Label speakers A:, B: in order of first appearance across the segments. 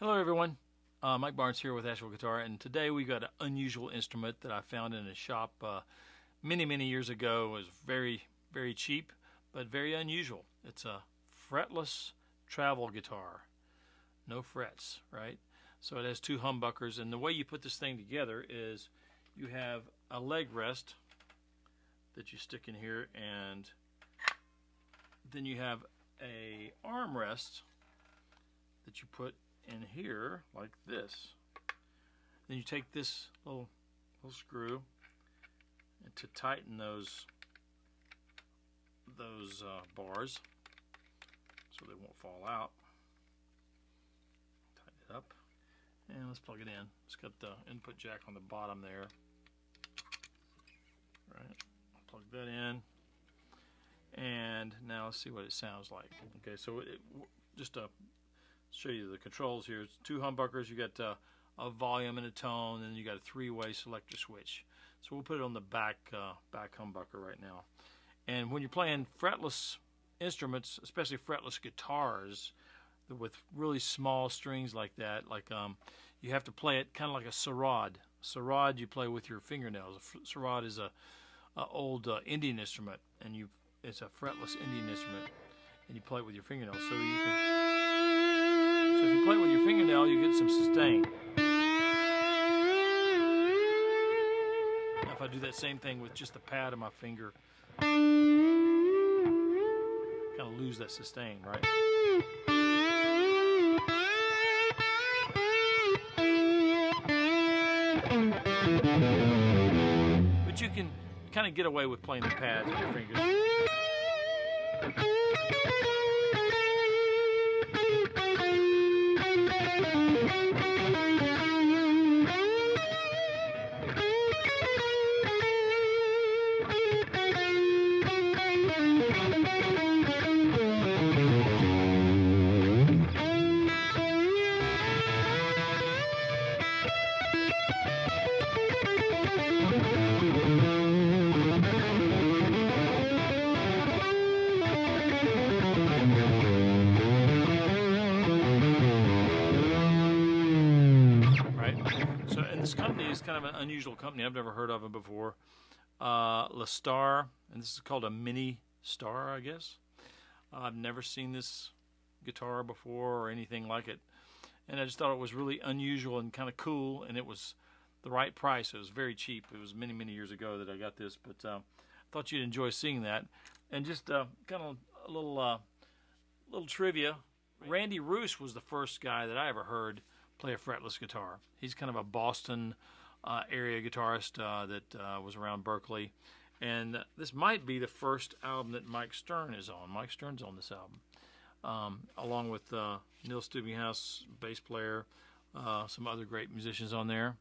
A: Hello everyone, Mike Barnes here with Asheville Guitar, and today we got an unusual instrument that I found in a shop many years ago. It was very cheap, but very unusual. It's a fretless travel guitar, no frets, right? So it has two humbuckers, and the way you put this thing together is you have a leg rest that you stick in here, and then you have a arm rest that you put in here like this. Then you take this little screw and to tighten those bars so they won't fall out. Tighten it up and let's plug it in. It's got the input jack on the bottom there. Right, plug that in, and now let's see what it sounds like. Okay, so just to show you the controls here, it's two humbuckers. You got a volume and a tone, and you got a three-way selector switch. So we'll put it on the back humbucker right now. And when you're playing fretless instruments, especially fretless guitars with really small strings like that, you have to play it kind of like a sarod. Sarod you play with your fingernails. A sarod is a old Indian instrument, and it's a fretless Indian instrument, and you play it with your fingernails. So if you play it with your fingernail, you get some sustain. Now if I do that same thing with just the pad of my finger, kind of lose that sustain, right? But you can kind of get away with playing the pads with your fingers. This company is kind of an unusual company. I've never heard of them before. Lestar, and this is called a mini star, I guess. I've never seen this guitar before or anything like it, and I just thought it was really unusual and kind of cool, and it was the right price. It was very cheap. It was many years ago that I got this, but I thought you'd enjoy seeing that. And just kind of a little trivia. Randy Roos was the first guy that I ever heard play a fretless guitar. He's kind of a Boston area guitarist that was around Berkeley, and this might be the first album that Mike Stern is on. Mike Stern's on this album, along with Neil Stubinghouse, bass player, some other great musicians on there,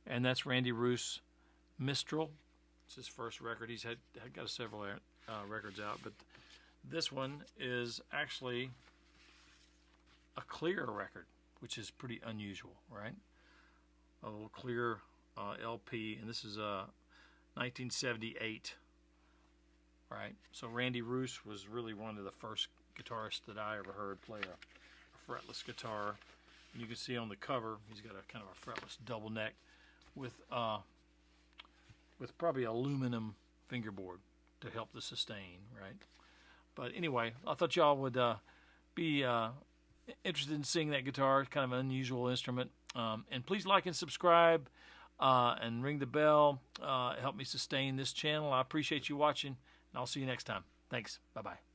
A: and that's Randy Roos' Mistral. It's his first record. He's got several records out, but this one is actually a clear record, which is pretty unusual, right? A little clear LP, and this is 1978, right? So Randy Roos was really one of the first guitarists that I ever heard play a fretless guitar. And you can see on the cover, he's got a kind of a fretless double neck with probably aluminum fingerboard to help the sustain, right? But anyway, I thought y'all would be interested in seeing that guitar. It's kind of an unusual instrument. And please like and subscribe and ring the bell. Help me sustain this channel. I appreciate you watching, and I'll see you next time. Thanks. Bye-bye.